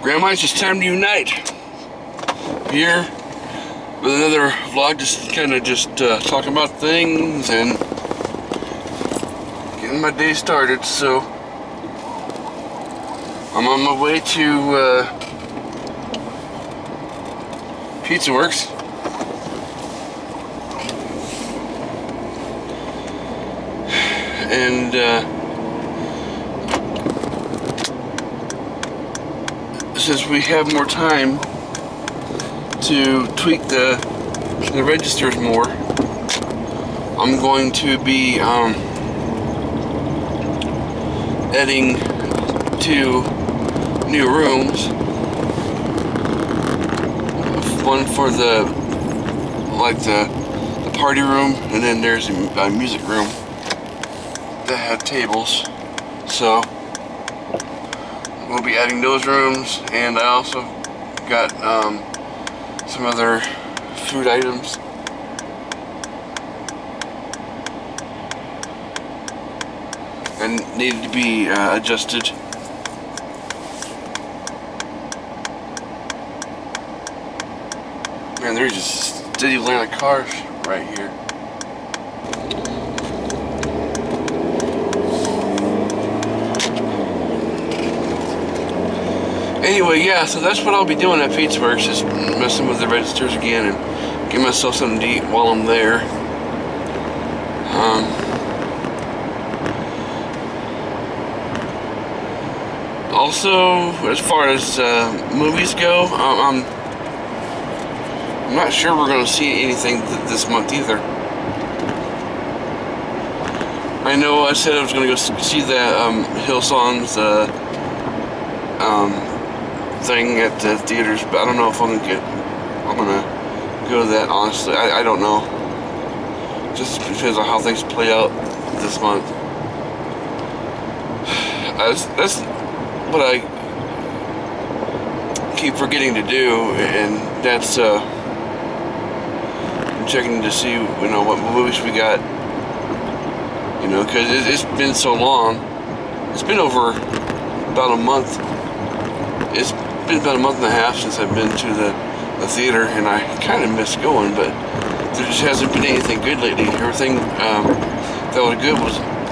Grandmas, it's time to unite. Here with another vlog, just kind of talking about things and getting my day started. So I'm on my way to Pizza Works. And since we have more time to tweak the registers more, I'm going to be adding 2 new rooms. One for the party room, and then there's a music room that have tables. So we'll be adding those rooms, and I also got some other food items. And needed to be adjusted. Man, there's just a steady line of cars right here. Anyway, yeah, so that's what I'll be doing at Pizza Works, just messing with the registers again and get myself something to eat while I'm there. Also, as far as movies go, I'm not sure we're going to see anything this month either. I know I said I was going to go see that Hillsong's thing at the theaters, but I don't know if I'm gonna go to that, honestly. I don't know, just because of how things play out this month. That's what I keep forgetting to do, and that's checking to see what movies we got, because it's been so long. It's been over about a month. It's been about a month and a half since I've been to the theater, and I kind of miss going, but there just hasn't been anything good lately. Everything that was good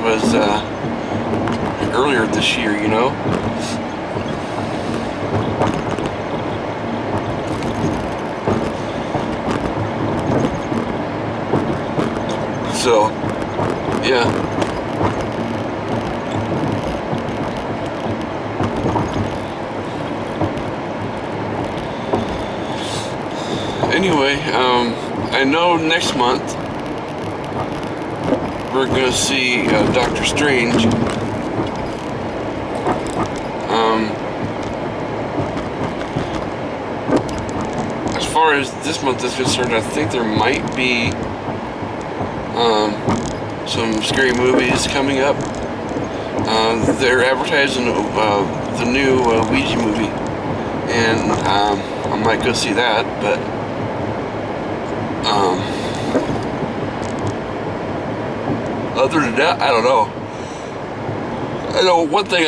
was earlier this year, So, yeah. Anyway, I know next month we're gonna see Doctor Strange. As far as this month is concerned, I think there might be some scary movies coming up. They're advertising the new Ouija movie, and I might go see that, but other than that, I don't know. I know one thing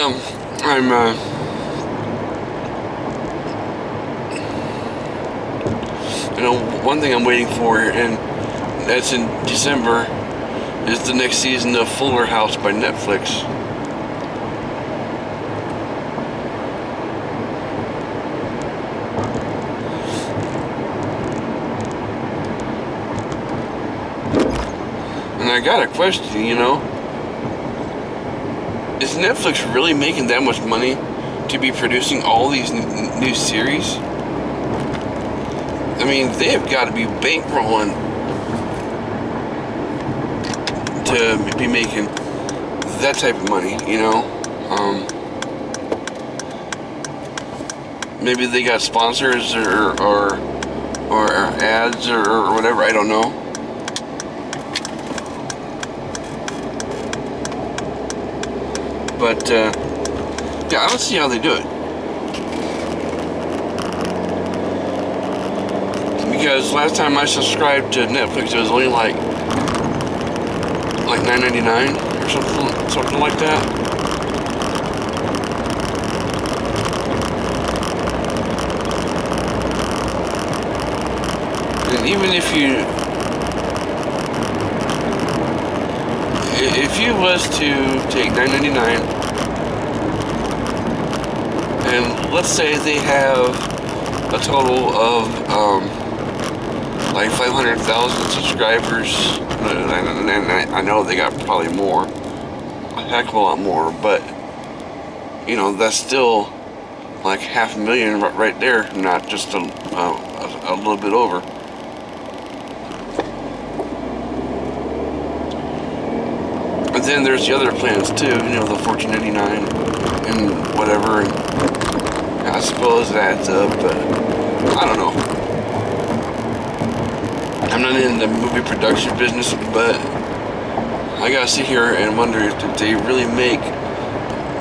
one thing I'm waiting for, and that's in December, is the next season of Fuller House by Netflix. And I got a question, is Netflix really making that much money to be producing all these new series? I mean, they have got to be bankrolling to be making that type of money, maybe they got sponsors or ads or whatever, I don't know. But yeah, I don't see how they do it, because last time I subscribed to Netflix, it was only like $9.99 or something like that. even if you was to take $9.99 and let's say they have a total of like 500,000 subscribers, and I know they got probably more, a heck of a lot more, but you know, that's still like 500,000 right there, not just a little bit over. But then there's the other plans too, you know, the $14.99 and whatever, and I suppose it adds up, but I don't know. I'm not in the movie production business, but I gotta sit here and wonder if they really make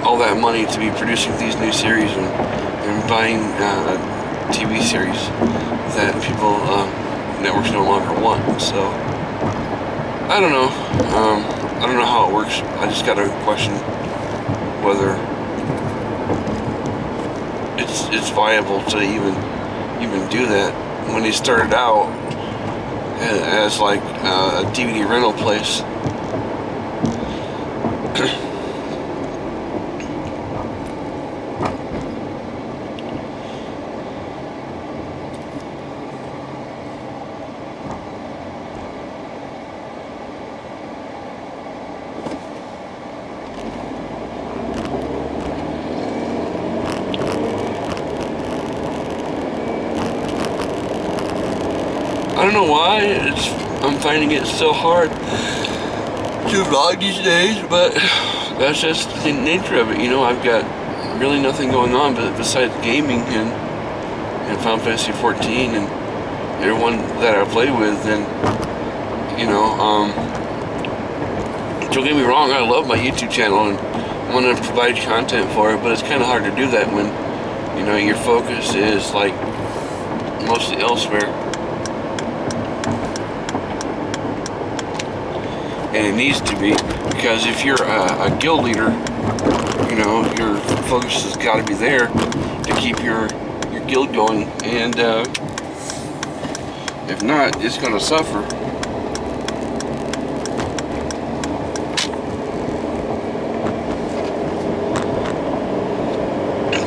all that money to be producing these new series and buying TV series that people, networks no longer want. So, I don't know. I don't know how it works. I just gotta question whether it's viable to even do that. When they started out as like a DVD rental place, I don't know why I'm finding it so hard to vlog these days, but that's just the nature of it. You know, I've got really nothing going on besides gaming and Final Fantasy 14 and everyone that I play with, and you know, don't get me wrong, I love my YouTube channel and I want to provide content for it, but it's kind of hard to do that when, you know, your focus is like mostly elsewhere. And it needs to be, because if you're a guild leader, you know, your focus has got to be there to keep your guild going, and if not, it's going to suffer.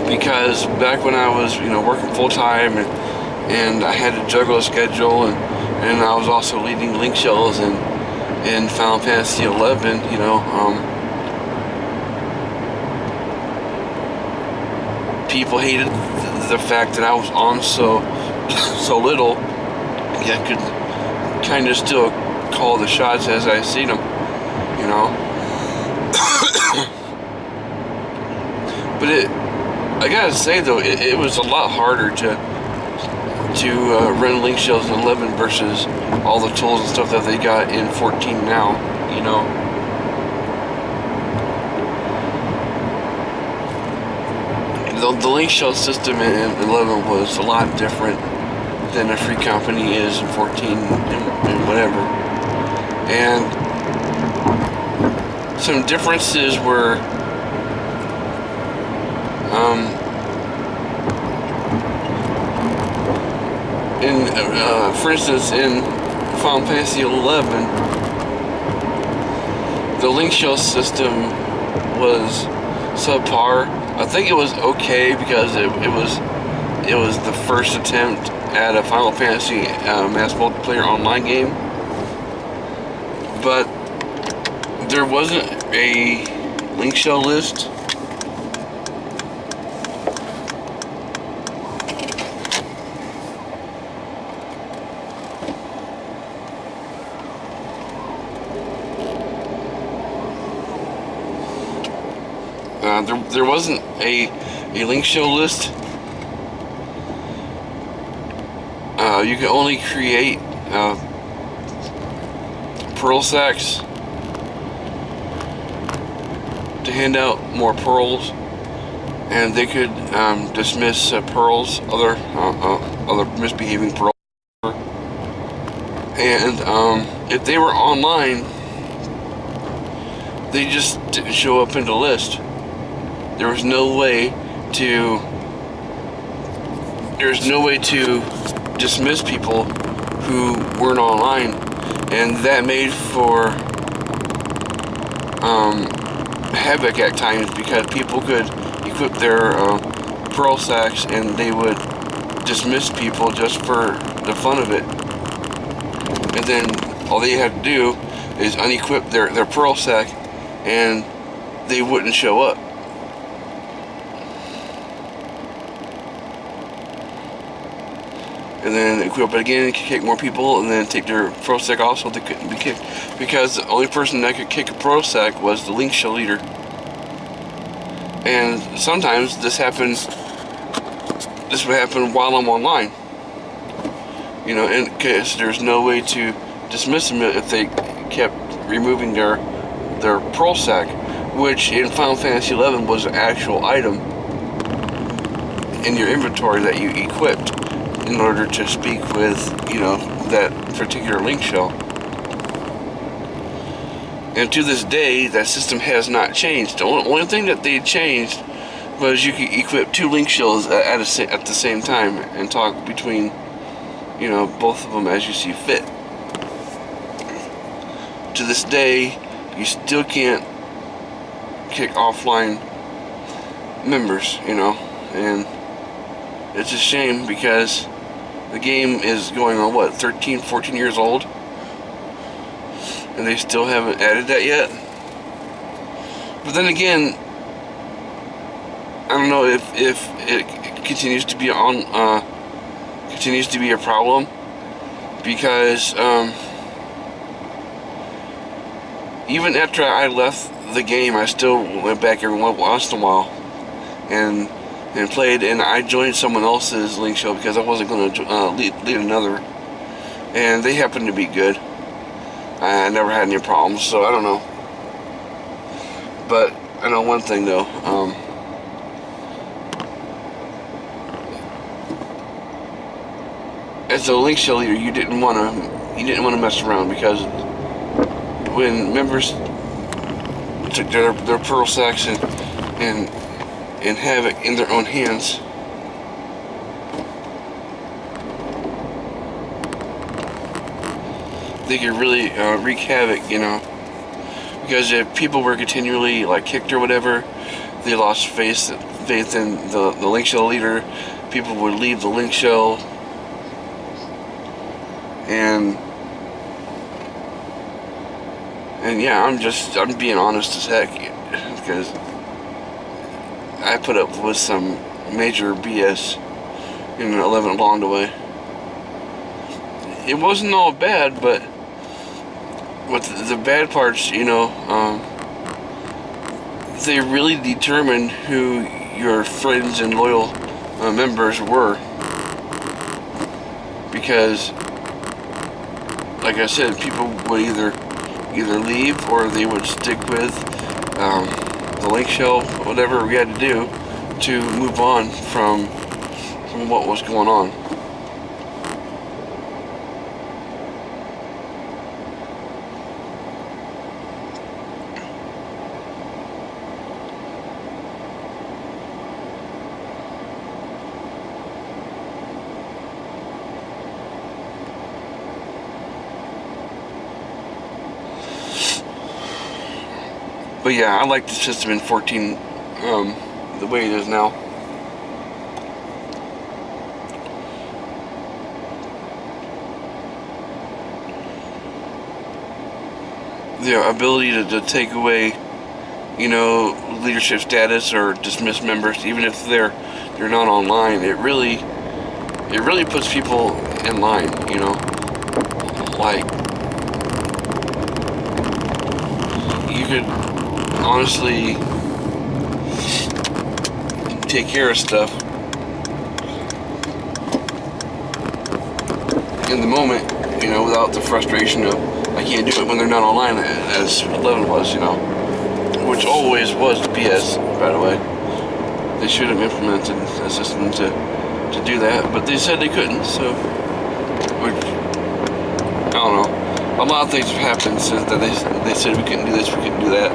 Because back when I was, you know, working full-time and I had to juggle a schedule, and I was also leading link shells and in Final Fantasy 11, you know, people hated the fact that I was on so little. Yeah, I could kind of still call the shots as I see them, you know. But I gotta say though, it was a lot harder to run link shells in 11 versus all the tools and stuff that they got in 14 now, you know. The link shell system in 11 was a lot different than a free company is in 14 and whatever. And some differences were for instance, in Final Fantasy 11, the link shell system was subpar. I think it was okay because it was the first attempt at a Final Fantasy mass multiplayer online game, but there wasn't a link shell list. There wasn't a link shell list. You could only create pearl sacks to hand out more pearls, and they could dismiss pearls, other misbehaving pearls. And if they were online, they just didn't show up in the list. There was no way to dismiss people who weren't online, and that made for havoc at times because people could equip their pearl sacks and they would dismiss people just for the fun of it. And then all they had to do is unequip their pearl sack and they wouldn't show up. And then equip it again, kick more people, and then take their pro sack off so they couldn't be kicked. Because the only person that could kick a pro sack was the link shell leader. And sometimes this would happen while I'm online. You know, and because there's no way to dismiss them if they kept removing their pro sack, which in Final Fantasy XI was an actual item in your inventory that you equipped in order to speak with, you know, that particular link shell. And to this day, that system has not changed. The only thing that they changed was you could equip 2 link shells at the same time and talk between, you know, both of them as you see fit. To this day, you still can't kick offline members, you know, and it's a shame because the game is going on, what, 13, 14 years old? And they still haven't added that yet. But then again, I don't know if it continues to be a problem, because even after I left the game, I still went back every once in a while and played, and I joined someone else's link shell because I wasn't going to lead another, and they happened to be good. I never had any problems, so I don't know. But I know one thing though. As a link shell leader, you didn't want to mess around, because when members took their pearl sacks and havoc in their own hands, they could really wreak havoc, you know. Because if people were continually like kicked or whatever, they lost faith in the link shell leader. People would leave the link shell, and yeah, I'm being honest as heck, because I put up with some major BS in 11 along the way. It wasn't all bad, but with the bad parts, you know, they really determined who your friends and loyal members were. Because, like I said, people would either leave or they would stick with the link shell, whatever we had to do to move on from what was going on. But yeah, I like the system in 14 the way it is now. The ability to take away, you know, leadership status or dismiss members, even if they're not online, it really puts people in line, you know. Like, you could honestly take care of stuff in the moment, you know, without the frustration of I can't do it when they're not online, as 11 was, you know, which always was BS, by the way. They should have implemented a system to do that, but they said they couldn't, so I don't know. A lot of things have happened since that they said we couldn't do this, we couldn't do that,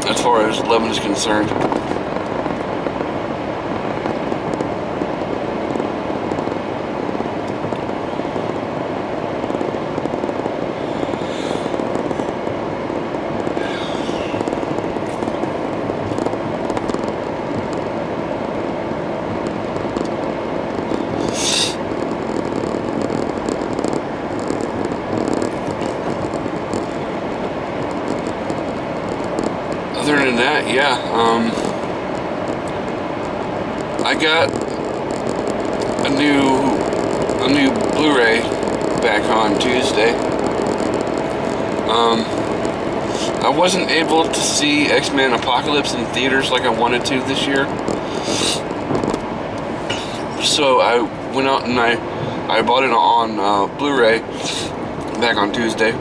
as far as 11 is concerned. yeah, I got a new Blu-ray back on Tuesday. I wasn't able to see X-Men Apocalypse in theaters like I wanted to this year. So I went out and I bought it on Blu-ray back on Tuesday.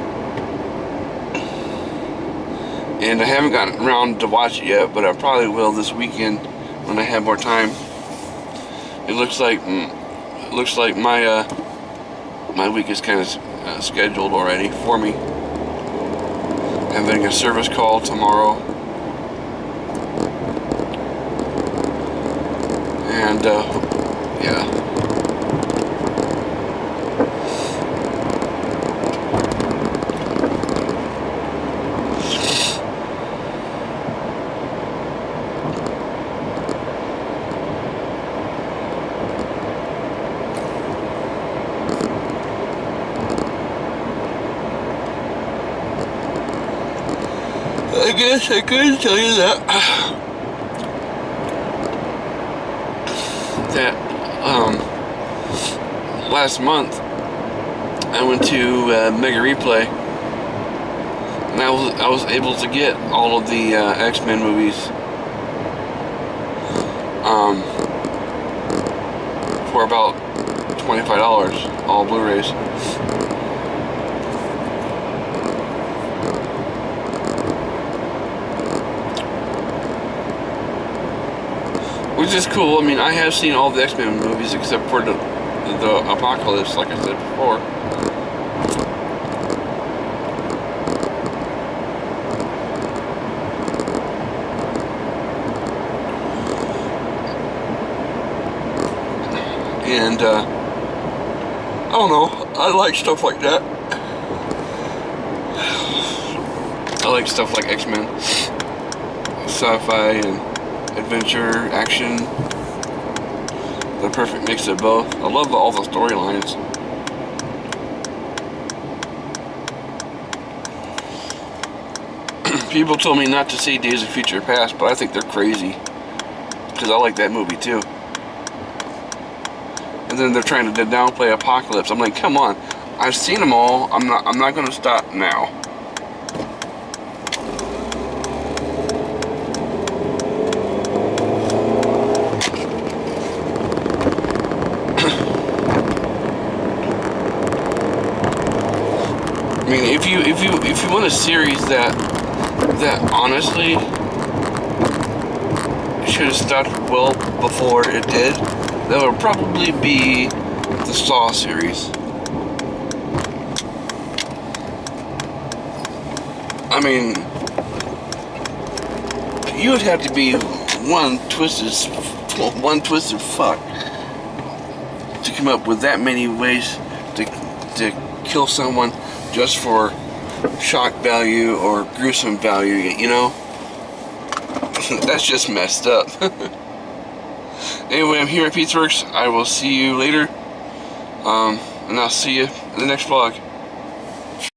And I haven't gotten around to watch it yet, but I probably will this weekend when I have more time. It looks like my my week is kind of scheduled already for me. I'm having a service call tomorrow, and yeah. I guess I could tell you that last month I went to Mega Replay, and I was able to get all of the X-Men movies for about $25, all Blu-rays. Which is cool. I mean, I have seen all the X-Men movies except for the Apocalypse, like I said before. And, I don't know, I like stuff like that. I like stuff like X-Men, sci-fi, and adventure, action, the perfect mix of both. I love all the storylines. People told me not to see Days of Future Past, but I think they're crazy, because I like that movie too. And then they're trying to downplay Apocalypse. I'm like, come on, I've seen them all. I'm not going to stop now. I mean, if you want a series that honestly should have stopped well before it did, that would probably be the Saw series. I mean, you would have to be one twisted fuck to come up with that many ways to kill someone just for shock value or gruesome value, you know? That's just messed up. Anyway, I'm here at Pizza Works. I will see you later. And I'll see you in the next vlog.